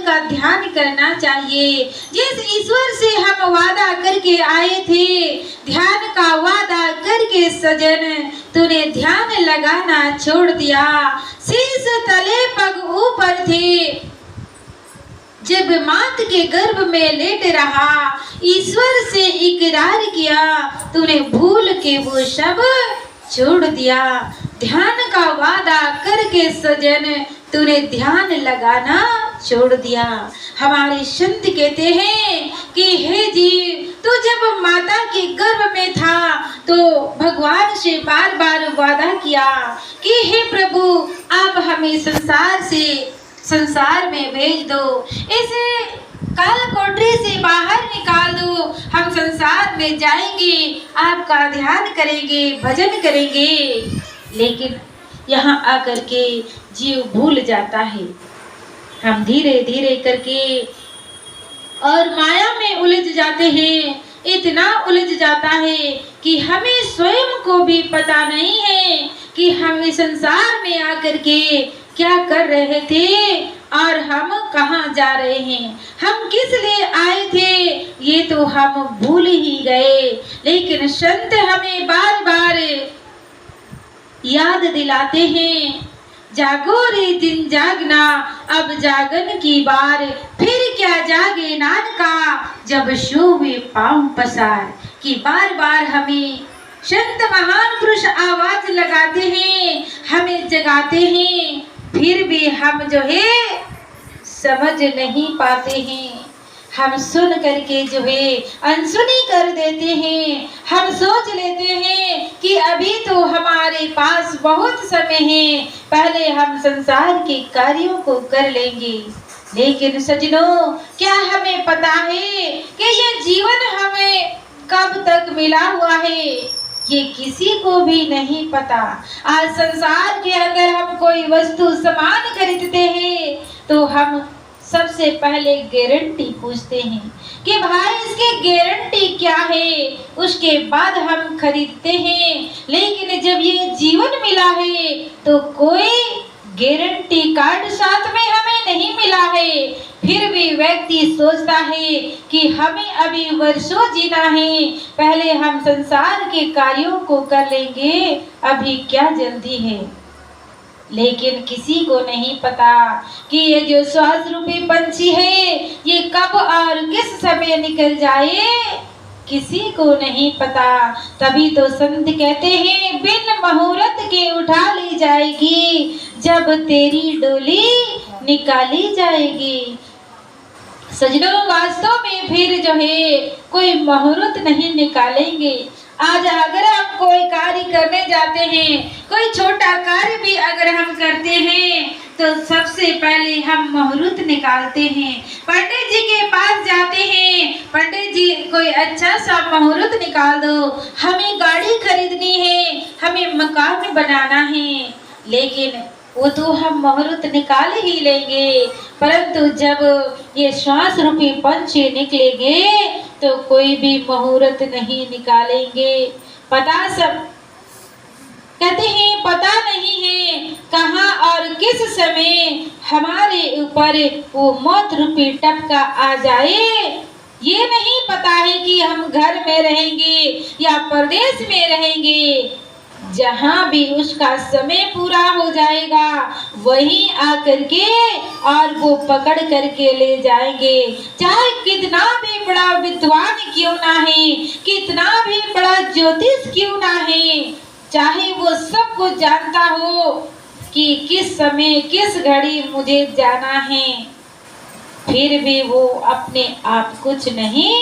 का ध्यान करना चाहिए। जिस ईश्वर से हम वादा करके आए थे, ध्यान का वादा करके सजन तूने ध्यान लगाना छोड़ दिया। शीश तले पग ऊपर थे, जब मात के गर्भ में लेट रहा, ईश्वर से इकरार किया, तूने भूल के वो सब छोड़ दिया। ध्यान का वादा करके सजन तूने ध्यान लगाना छोड़ दिया। हमारे संत कहते हैं कि हे जीव, तू जब माता के गर्भ में था तो भगवान से बार बार वादा किया कि हे प्रभु, आप हमें संसार में भेज दो, इसे काल कोठरी से बाहर निकाल दो, हम संसार में जाएंगे, आपका ध्यान करेंगे, भजन करेंगे। लेकिन यहाँ आकर के जीव भूल जाता है। हम धीरे धीरे करके और माया में उलझ जाते हैं। इतना उलझ जाता है कि हमें स्वयं को भी पता नहीं है कि हम इस संसार में आकर के क्या कर रहे थे और हम कहाँ जा रहे हैं, हम किस लिए आए थे, ये तो हम भूल ही गए। लेकिन संत हमें बार बार याद दिलाते हैं, जागो रे दिन जागना, अब जागन की बार, फिर क्या जागे नानका, जब सोवे पाँव पसार। कि बार बार हमें संत महान पुरुष आवाज लगाते हैं, हमें जगाते हैं, फिर भी हम जो है समझ नहीं पाते हैं। हम सुन करके जो है अनसुनी कर देते हैं। हम सोच लेते हैं कि अभी तो हमारे पास बहुत समय है, पहले हम संसार के कार्यों को कर लेंगे। लेकिन सजनों, क्या हमें पता है कि ये जीवन हमें कब तक मिला हुआ है? ये किसी को भी नहीं पता। आज संसार के अंदर हम कोई वस्तु सामान खरीदते हैं तो हम सबसे पहले गारंटी पूछते हैं कि भाई इसकी गारंटी क्या है, उसके बाद हम खरीदते हैं। लेकिन जब ये जीवन मिला है तो कोई गारंटी कार्ड साथ में हमें नहीं मिला है, फिर भी व्यक्ति सोचता है कि हमें अभी वर्षों जीना है, पहले हम संसार के कार्यों को कर लेंगे, अभी क्या जल्दी है। लेकिन किसी को नहीं पता कि ये जो श्वास रूपी पंछी है ये कब और किस समय निकल जाए, किसी को नहीं पता। तभी तो संत कहते हैं, बिन मुहूर्त के उठा ली जाएगी, जब तेरी डोली निकाली जाएगी। सजनों, वास्तव में फिर जो है कोई मुहूर्त नहीं निकालेंगे। आज अगर हम कोई कार्य करने जाते हैं, कोई छोटा कार्य भी अगर हम करते हैं तो सबसे पहले हम मुहूर्त निकालते हैं, पंडित जी के पास जाते हैं, पंडित जी कोई अच्छा सा मुहूर्त निकाल दो, हमें गाड़ी खरीदनी है, हमें मकान बनाना है। लेकिन वो तो हम मुहूर्त निकाल ही लेंगे, परंतु जब ये श्वास रूपी पंछी निकलेंगे तो कोई भी मुहूर्त नहीं निकालेंगे। पता सब कहते हैं, पता नहीं है कहाँ और किस समय हमारे ऊपर वो मौत रूपी टपका आ जाए। ये नहीं पता है कि हम घर में रहेंगे या परदेश में रहेंगे। जहाँ भी उसका समय पूरा हो जाएगा वहीं आकर के और वो पकड़ करके ले जाएंगे। चाहे कितना भी बड़ा विद्वान क्यों ना है, कितना भी बड़ा ज्योतिष क्यों ना है, चाहे वो सब कुछ जानता हो कि किस समय किस घड़ी मुझे जाना है, फिर भी वो अपने आप कुछ नहीं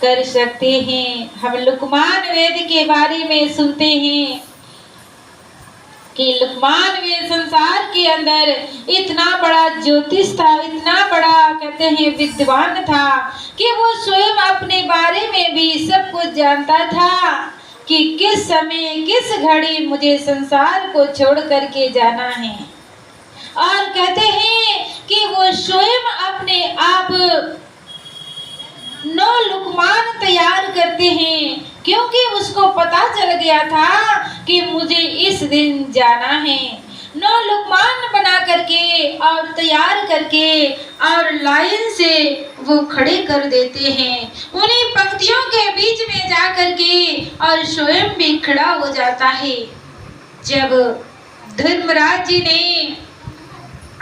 कर सकते हैं। हम लुकमान वेद के बारे में सुनते हैं कि लुकमान वेद संसार के अंदर इतना बड़ा ज्योतिष था, इतना बड़ा कहते हैं विद्वान था कि वो स्वयं अपने बारे में भी सब कुछ जानता था कि किस समय किस घड़ी मुझे संसार को छोड़ करके जाना है। और कहते हैं कि वो स्वयं अपने आप 9 लुकमान तैयार करते हैं, क्योंकि उसको पता चल गया था कि मुझे इस दिन जाना है। 9 लुकमान बना करके और तैयार करके और लाइन से वो खड़े कर देते हैं। उन्हीं पंक्तियों के बीच में जा करके और स्वयं भी खड़ा हो जाता है। जब धर्मराज जी ने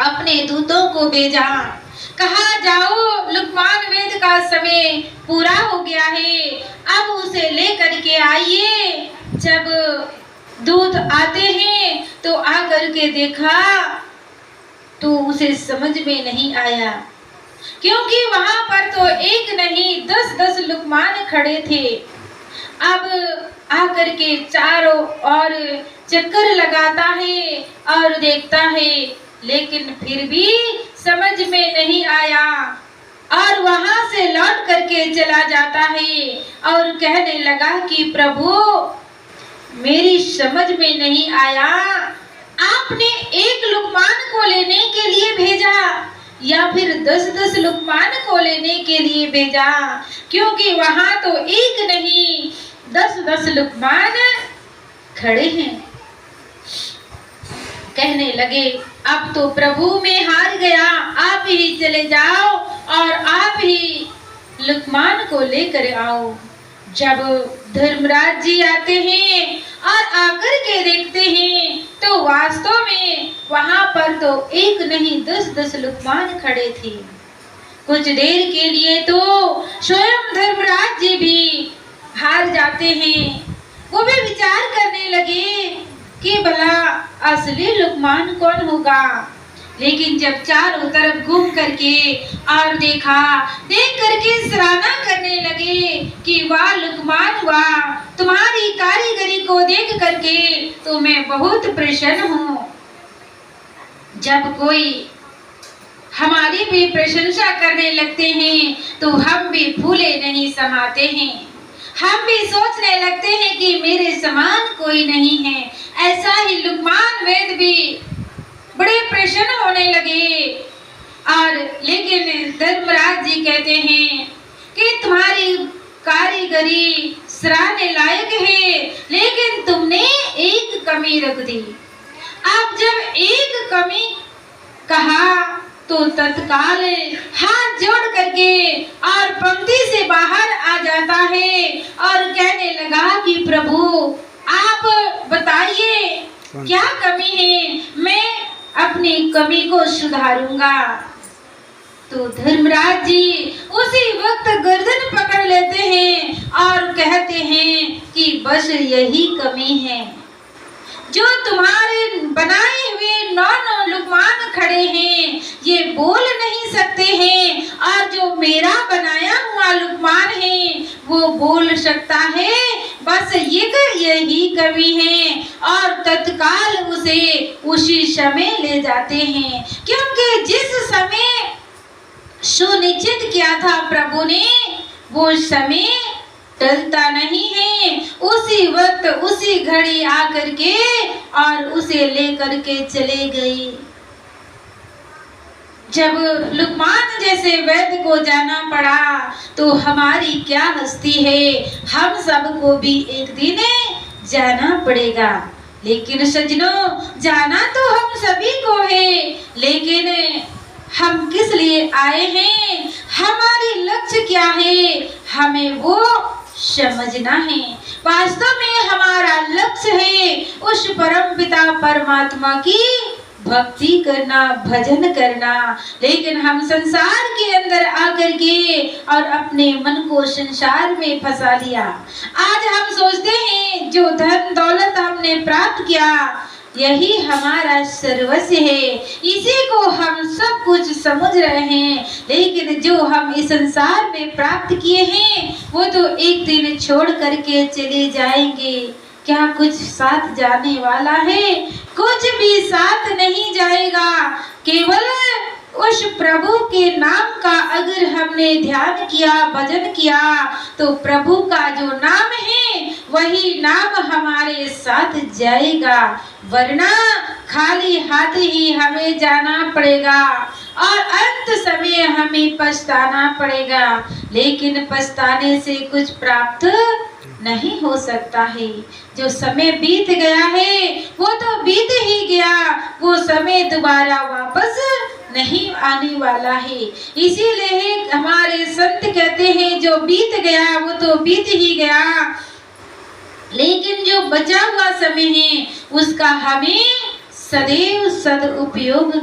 अपने दूतों को भेजा, कहा जाओ लुकमान वेद का समय पूरा हो गया है, अब उसे लेकर के आइए। जब दूत आते हैं तो आकर के देखा तो उसे समझ में नहीं आया, क्योंकि वहां पर तो एक नहीं 10-10 लुकमान खड़े थे। अब आकर के चारों ओर चक्कर लगाता है और देखता है, लेकिन फिर भी समझ में नहीं आया और वहां से लौट करके चला जाता है और कहने लगा कि प्रभु मेरी समझ में नहीं आया, आपने एक लुकमान को लेने के लिए भेजा या फिर 10-10 लुकमान को लेने के लिए भेजा, क्योंकि वहां तो एक नहीं 10-10 लुकमान खड़े हैं। कहने लगे अब तो प्रभु मैं हार गया, आप ही चले जाओ और आप ही लुकमान को लेकर आओ। जब धर्मराज जी आते हैं और आकर के देखते हैं तो वास्तव में वहां पर तो एक नहीं 10-10 लुकमान खड़े थे। कुछ देर के लिए तो स्वयं धर्मराज जी भी हार जाते हैं। वो भी विचार करने लगे कि भला असली लुकमान कौन होगा, लेकिन जब चारों तरफ घूम करके और देखा, देख करके सराहना करने लगे कि वाह लुकमान वाह, तुम्हारी कारीगरी को देख करके तो मैं बहुत प्रसन्न हूँ। जब कोई हमारी भी प्रशंसा करने लगते हैं तो हम भी फूले नहीं समाते हैं, हम भी सोचने लगते हैं कि मेरे समान कोई नहीं है। ऐसा ही लुकमान वेद भी बड़े प्रसन्न होने लगे। और लेकिन धर्मराज जी कहते हैं कि तुम्हारी कारीगरी सराहने लायक है, लेकिन तुमने एक कमी रख दी। आप जब एक कमी कहा तो तत्काल हाथ जोड़ करके और पंक्ति से बाहर आ जाता है और कहने लगा कि प्रभु आप बताइए क्या कमी है, मैं अपनी कमी को सुधारूंगा। तो धर्मराज जी उसी वक्त गर्दन पकड़ लेते हैं और कहते हैं कि बस यही कमी है, जो तुम्हारे बनाए हुए 9 लुकमान खड़े हैं ये बोल नहीं सकते हैं, और जो मेरा बनाया हुआ लुकमान है वो बोल सकता है। बस यही कमी है और तत्काल उसे उसी समय ले जाते हैं, क्योंकि जिस समय सुनिश्चित किया था प्रभु ने वो समय टलता नहीं है। उसी वक्त उसी घड़ी आकर के और उसे लेकर के चले गए। जब लुकमान जैसे वैद्य को जाना पड़ा तो हमारी क्या हस्ती है, हम सबको भी एक दिन जाना पड़ेगा। लेकिन सज्जनों जाना तो हम सभी को है, लेकिन हम किस लिए आए हैं, हमारी लक्ष्य क्या है, हमें वो समझना है। वास्तव में हमारा लक्ष्य है उस परम पिता परमात्मा की भक्ति करना, भजन करना। लेकिन हम संसार के अंदर आकर के और अपने मन को संसार में फंसा लिया। आज हम सोचते हैं जो धन दौलत हमने प्राप्त किया यही हमारा सर्वस्व है, इसी को हम सब कुछ समझ रहे हैं। लेकिन जो हम इस संसार में प्राप्त किए हैं वो तो एक दिन छोड़ करके चले जाएंगे। क्या कुछ साथ जाने वाला है? कुछ भी साथ नहीं जाएगा। केवल उस प्रभु के नाम का अगर हमने ध्यान किया, भजन किया, तो प्रभु का जो नाम है वही नाम हमारे साथ जाएगा, वरना खाली हाथ ही हमें जाना पड़ेगा और अंत समय हमें पछताना पड़ेगा। लेकिन पछताने से कुछ प्राप्त नहीं हो सकता है। जो समय बीत गया है वो तो बीत ही गया, वो समय दोबारा वापस नहीं आने वाला है। इसीलिए हमारे संत कहते हैं जो बीत गया वो तो बीत ही गया, लेकिन जो बचा हुआ समय है उसका हमें सदैव सदुपयोग